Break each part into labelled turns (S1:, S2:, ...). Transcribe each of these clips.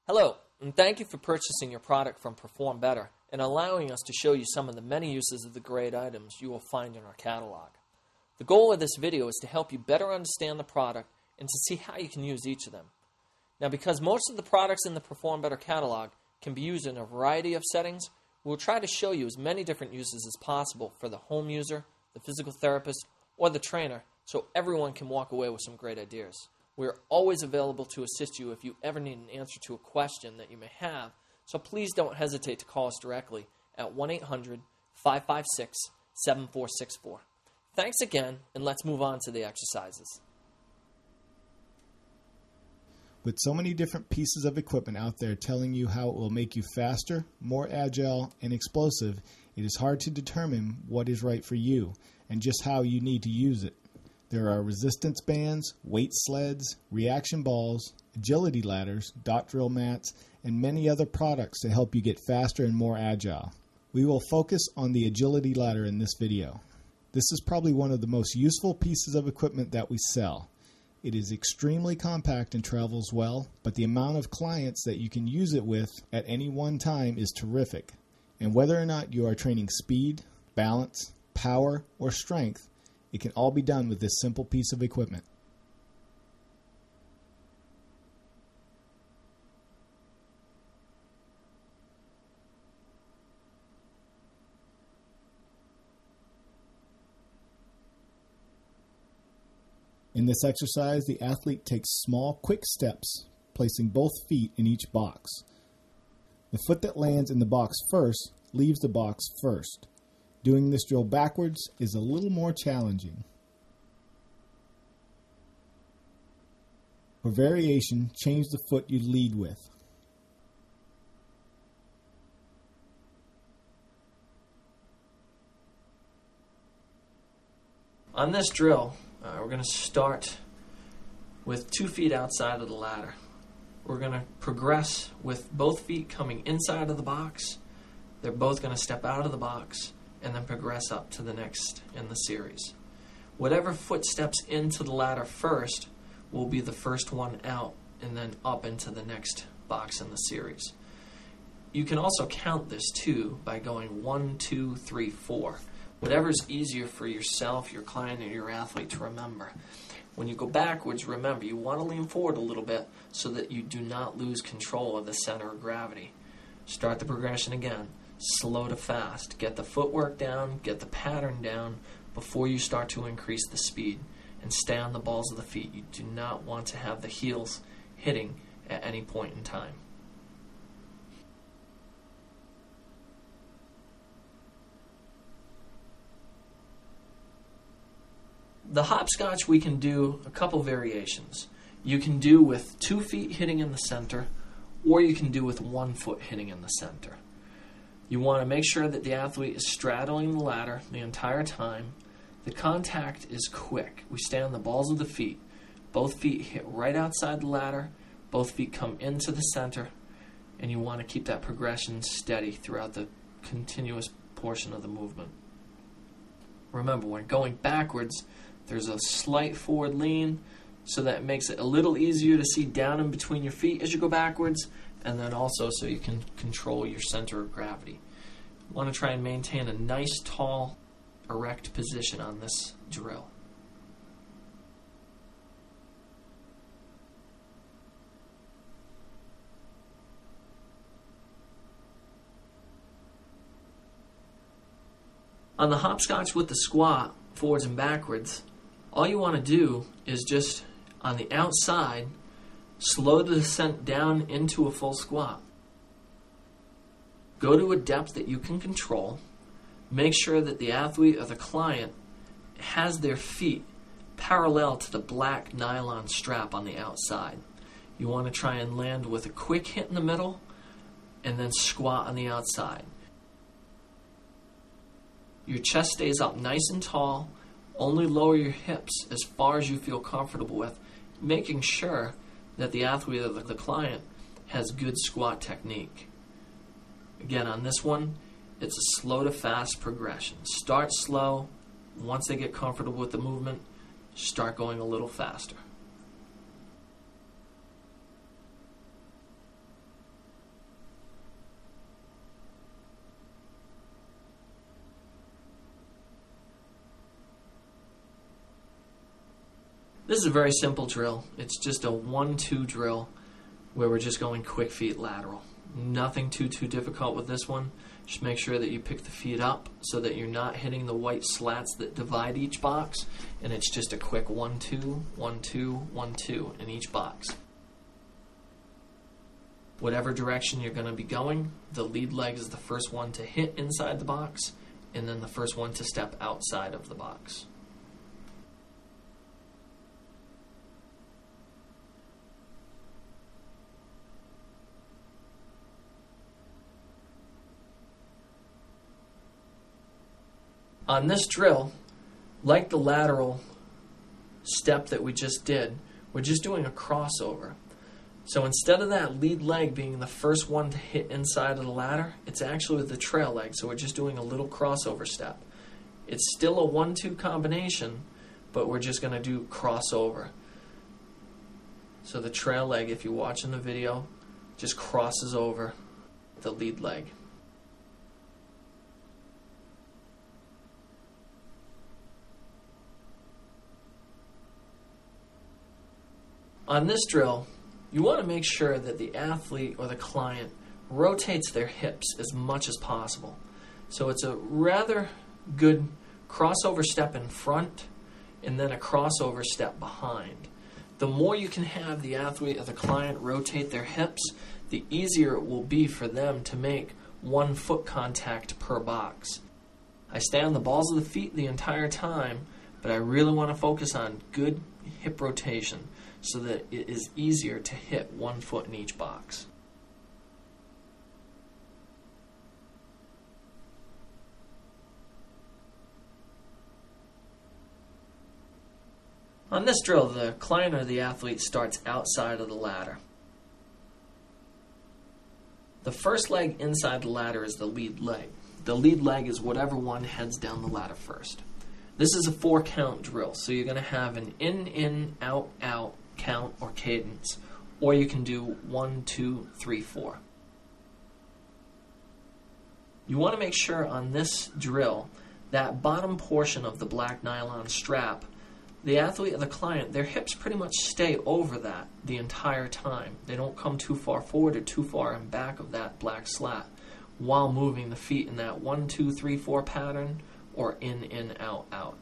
S1: Hello, and thank you for purchasing your product from Perform Better and allowing us to show you some of the many uses of the great items you will find in our catalog. The goal of this video is to help you better understand the product and to see how you can use each of them. Now, because most of the products in the Perform Better catalog can be used in a variety of settings, we'll try to show you as many different uses as possible for the home user, the physical therapist, or the trainer, so everyone can walk away with some great ideas. We are always available to assist you if you ever need an answer to a question that you may have, so please don't hesitate to call us directly at 1-800-556-7464. Thanks again, and let's move on to the exercises.
S2: With so many different pieces of equipment out there telling you how it will make you faster, more agile, and explosive, it is hard to determine what is right for you and just how you need to use it. There are resistance bands, weight sleds, reaction balls, agility ladders, dot drill mats, and many other products to help you get faster and more agile. We will focus on the agility ladder in this video. This is probably one of the most useful pieces of equipment that we sell. It is extremely compact and travels well, but the amount of clients that you can use it with at any one time is terrific. And whether or not you are training speed, balance, power, or strength, it can all be done with this simple piece of equipment. In this exercise, the athlete takes small, quick steps, placing both feet in each box. The foot that lands in the box first leaves the box first. Doing this drill backwards is a little more challenging. For variation, change the foot you lead with.
S1: On this drill, we're going to start with 2 feet outside of the ladder. We're going to progress with both feet coming inside of the box. They're both going to step out of the box and then progress up to the next in the series. Whatever foot steps into the ladder first will be the first one out and then up into the next box in the series. You can also count this too by going 1, 2, 3, 4. Whatever's easier for yourself, your client, or your athlete to remember. When you go backwards, remember, you want to lean forward a little bit so that you do not lose control of the center of gravity. Start the progression again. Slow to fast. Get the footwork down, get the pattern down before you start to increase the speed. And stay on the balls of the feet. You do not want to have the heels hitting at any point in time. The hopscotch, we can do a couple variations. You can do with 2 feet hitting in the center, or you can do with 1 foot hitting in the center. You want to make sure that the athlete is straddling the ladder the entire time. The contact is quick. We stay on the balls of the feet. Both feet hit right outside the ladder. Both feet come into the center. And you want to keep that progression steady throughout the continuous portion of the movement. Remember, when going backwards, there's a slight forward lean, so that makes it a little easier to see down in between your feet as you go backwards, and then also so you can control your center of gravity. You want to try and maintain a nice, tall, erect position on this drill. On the hopscotch with the squat, forwards and backwards, all you want to do is just, on the outside, slow the descent down into a full squat. Go to a depth that you can control. Make sure that the athlete or the client has their feet parallel to the black nylon strap on the outside. You want to try and land with a quick hit in the middle and then squat on the outside. Your chest stays up nice and tall. Only lower your hips as far as you feel comfortable with, making sure that the athlete or the client has good squat technique. Again, on this one, it's a slow to fast progression. Start slow. Once they get comfortable with the movement, start going a little faster. This is a very simple drill. It's just a 1-2 drill where we're just going quick feet lateral. Nothing too difficult with this one. Just make sure that you pick the feet up so that you're not hitting the white slats that divide each box, and it's just a quick 1-2, 1-2, 1-2 in each box. Whatever direction you're going to be going, the lead leg is the first one to hit inside the box, and then the first one to step outside of the box. On this drill, like the lateral step that we just did, we're just doing a crossover. So instead of that lead leg being the first one to hit inside of the ladder, it's actually the trail leg, so we're just doing a little crossover step. It's still a 1-2 combination, but we're just going to do crossover. So the trail leg, if you watch in the video, just crosses over the lead leg. On this drill, you want to make sure that the athlete or the client rotates their hips as much as possible. So it's a rather good crossover step in front and then a crossover step behind. The more you can have the athlete or the client rotate their hips, the easier it will be for them to make 1 foot contact per box. I stay on the balls of the feet the entire time, but I really want to focus on good hip rotation so that it is easier to hit 1 foot in each box. On this drill, the client or the athlete starts outside of the ladder. The first leg inside the ladder is the lead leg. The lead leg is whatever one heads down the ladder first. This is a 4-count drill, so you're going to have an in, out, out count or cadence, or you can do 1, 2, 3, 4. You want to make sure on this drill, that bottom portion of the black nylon strap, the athlete or the client, their hips pretty much stay over that the entire time. They don't come too far forward or too far in back of that black slat while moving the feet in that 1, 2, 3, 4 pattern or in, out, out.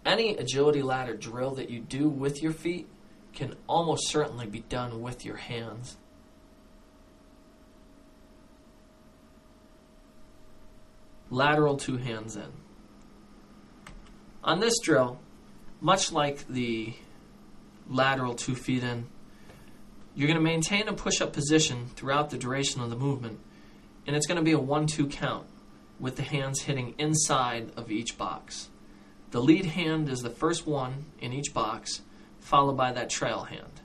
S1: Any agility ladder drill that you do with your feet can almost certainly be done with your hands. Lateral 2 hands in. On this drill, much like the lateral 2 feet in, you're going to maintain a push-up position throughout the duration of the movement, and it's going to be a 1-2 count with the hands hitting inside of each box. The lead hand is the first one in each box, followed by that trail hand.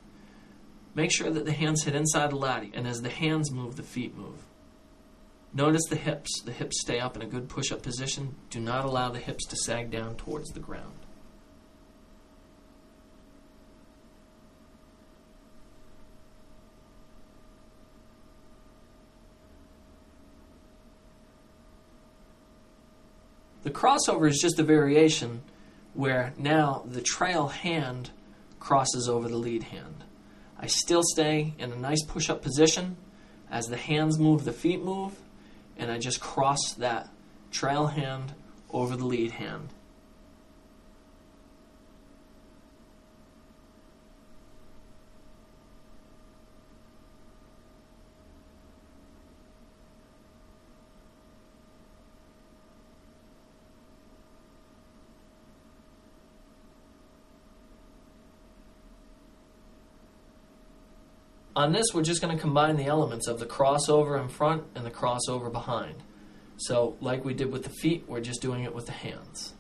S1: Make sure that the hands hit inside the ladder, and as the hands move, the feet move. Notice the hips. The hips stay up in a good push-up position. Do not allow the hips to sag down towards the ground. The crossover is just a variation where now the trail hand crosses over the lead hand. I still stay in a nice push-up position. As the hands move, the feet move, and I just cross that trail hand over the lead hand. On this, we're just going to combine the elements of the crossover in front and the crossover behind. So, like we did with the feet, we're just doing it with the hands.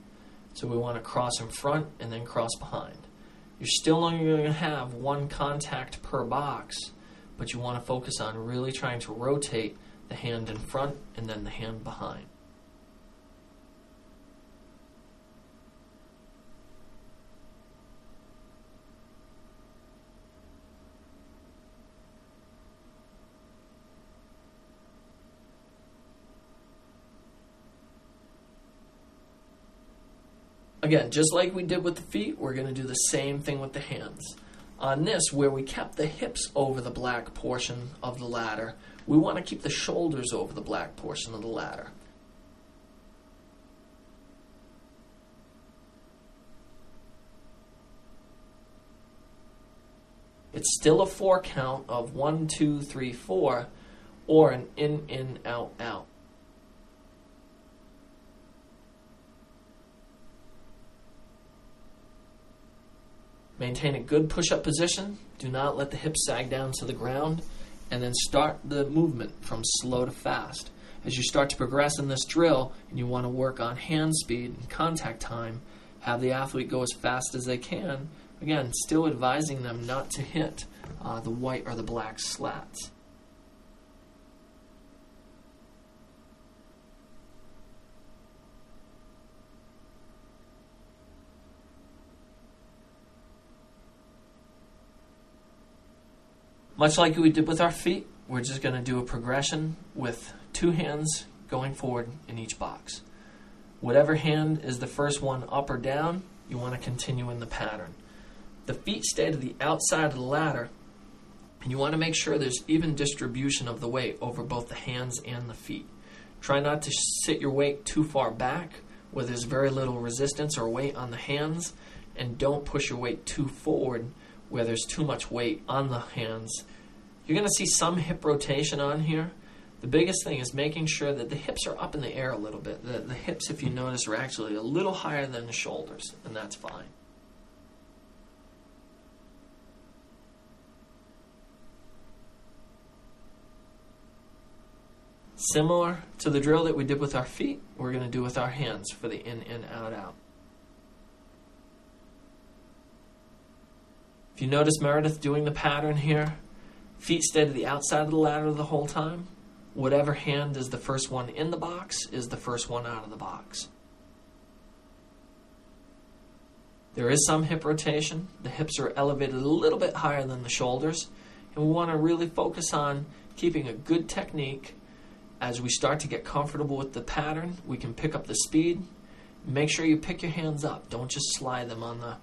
S1: So we want to cross in front and then cross behind. You're still only going to have 1 contact per box, but you want to focus on really trying to rotate the hand in front and then the hand behind. Again, just like we did with the feet, we're going to do the same thing with the hands. On this, where we kept the hips over the black portion of the ladder, we want to keep the shoulders over the black portion of the ladder. It's still a 4 count of 1, 2, 3, 4, or an in, out, out. Maintain a good push-up position. Do not let the hips sag down to the ground. And then start the movement from slow to fast. As you start to progress in this drill and you want to work on hand speed and contact time, have the athlete go as fast as they can. Again, still advising them not to hit the white or the black slats. Much like we did with our feet, we're just going to do a progression with 2 hands going forward in each box. Whatever hand is the first one up or down, you want to continue in the pattern. The feet stay to the outside of the ladder, and you want to make sure there's even distribution of the weight over both the hands and the feet. Try not to sit your weight too far back where there's very little resistance or weight on the hands, and don't push your weight too forward where there's too much weight on the hands. You're going to see some hip rotation on here. The biggest thing is making sure that the hips are up in the air a little bit. The hips, if you notice, are actually a little higher than the shoulders, and that's fine. Similar to the drill that we did with our feet, we're going to do with our hands for the in, out, out. If you notice Meredith doing the pattern here, feet stay to the outside of the ladder the whole time. Whatever hand is the first one in the box is the first one out of the box. There is some hip rotation. The hips are elevated a little bit higher than the shoulders, and we want to really focus on keeping a good technique. As we start to get comfortable with the pattern, we can pick up the speed. Make sure you pick your hands up. Don't just slide them on the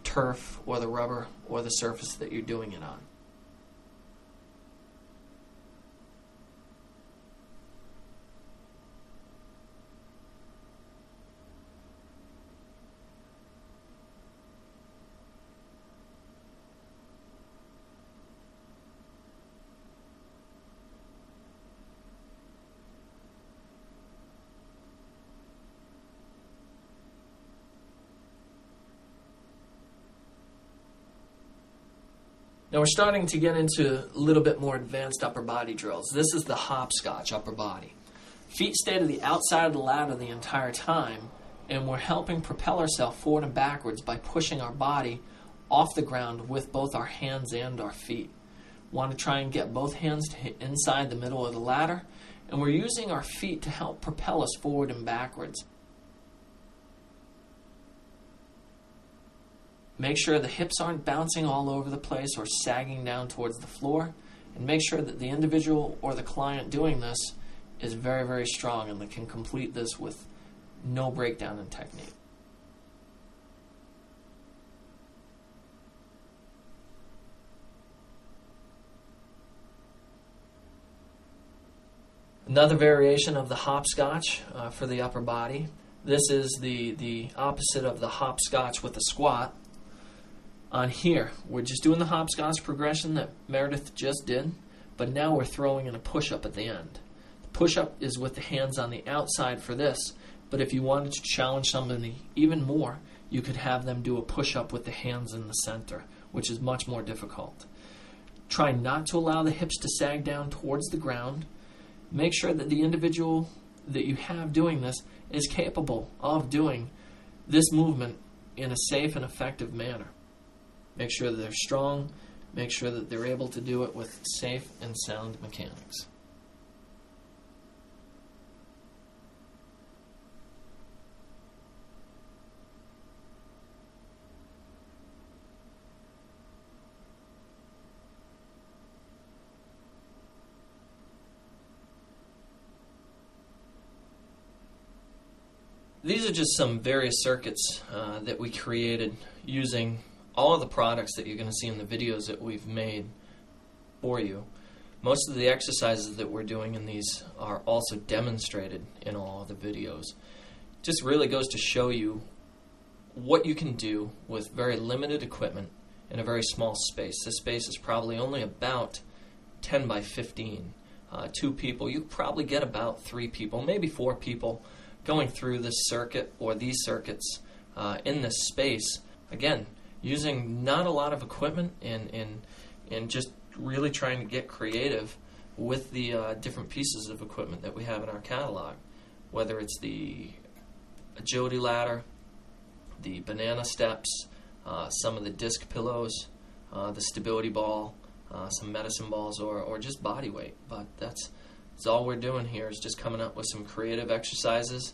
S1: turf or the rubber or the surface that you're doing it on. Now we're starting to get into a little bit more advanced upper body drills. This is the hopscotch upper body. Feet stay to the outside of the ladder the entire time, and we're helping propel ourselves forward and backwards by pushing our body off the ground with both our hands and our feet. Want to try and get both hands to hit inside the middle of the ladder, and we're using our feet to help propel us forward and backwards. Make sure the hips aren't bouncing all over the place or sagging down towards the floor, and make sure that the individual or the client doing this is very, very strong and they can complete this with no breakdown in technique. Another variation of the hopscotch for the upper body. This is the opposite of the hopscotch with the squat. On here, we're just doing the hopscotch progression that Meredith just did, but now we're throwing in a push-up at the end. The push-up is with the hands on the outside for this, but if you wanted to challenge somebody even more, you could have them do a push-up with the hands in the center, which is much more difficult. Try not to allow the hips to sag down towards the ground. Make sure that the individual that you have doing this is capable of doing this movement in a safe and effective manner. Make sure that they're strong. Make sure that they're able to do it with safe and sound mechanics. These are just some various circuits that we created using all of the products that you're going to see in the videos that we've made for you. Most of the exercises that we're doing in these are also demonstrated in all of the videos. Just really goes to show you what you can do with very limited equipment in a very small space. This space is probably only about 10 by 15. 2 people, you probably get about 3 people, maybe 4 people going through this circuit or these circuits in this space. Again, using not a lot of equipment and just really trying to get creative with the different pieces of equipment that we have in our catalog, whether it's the agility ladder, the banana steps, some of the disc pillows, the stability ball, some medicine balls, or just body weight. But that's all we're doing here, is just coming up with some creative exercises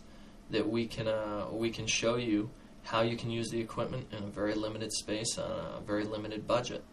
S1: that we can show you how you can use the equipment in a very limited space on a very limited budget.